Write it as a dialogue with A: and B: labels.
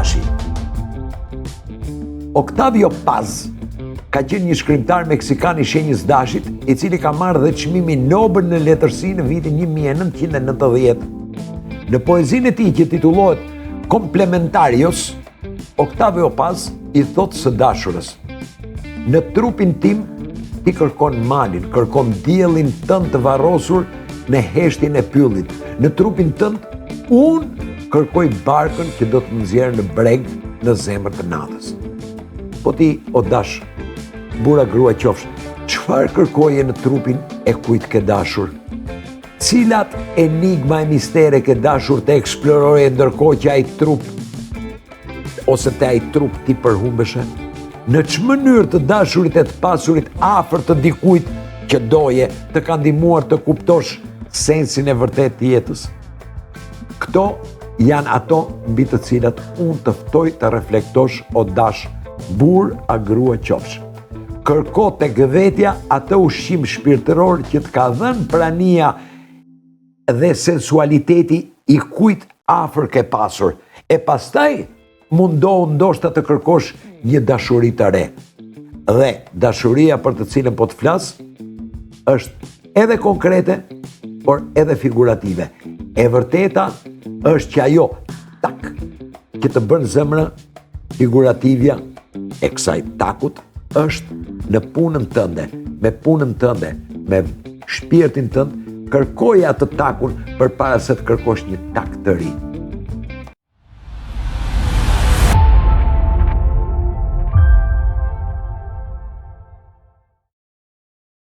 A: dashi. Octavio Paz ka qenë një shkrimtar meksikan i shenjës dashit, i cili ka marrë dhe çmimin Nobel në letërsi në vitin 1990. Në poezinë e tij që titullohet Complementarios, Octavio Paz i thot së dashurës: në trupin tim ti kërkon malin, kërkon diellin tënd të varrosur në heshtjen e pyllit. Në trupin tënd unë kërkoj barkën që do të më nxjerrë në breg në zemër të natës. Po ti, o dash, bura grua qofsh, çfarë kërkoje në trupin e kujt ke dashur? Cilat enigma e mistere ke dashur të eksploroje ndërkohë që ai trup ose te ai trup ti përhumbeshe? Në ç'më mënyrë të dashurit e të pasurit afër të dikujt që doje të ka ndihmuar të kuptosh sensin e vërtet të jetës? Këto janë ato mbi të cilat unë të ftoj të reflektosh, o dash, burr a grua qofsh. Kërko tek vetja atë ushqim shpirtëror që të ka dhënë prania dhe sensualiteti i kujt afër ke pasur, e pastaj mundohu ndoshta të kërkosh një dashuri të re. Dhe dashuria për të cilën po të flas është edhe konkrete, por edhe figurative. E vërteta është që ajo që të bën zemra, figurativja e kësaj takut është në punën tënde, me punën tënde, me shpirtin tënd, kërkoja atë takun përpara se të kërkosh një tak të ri.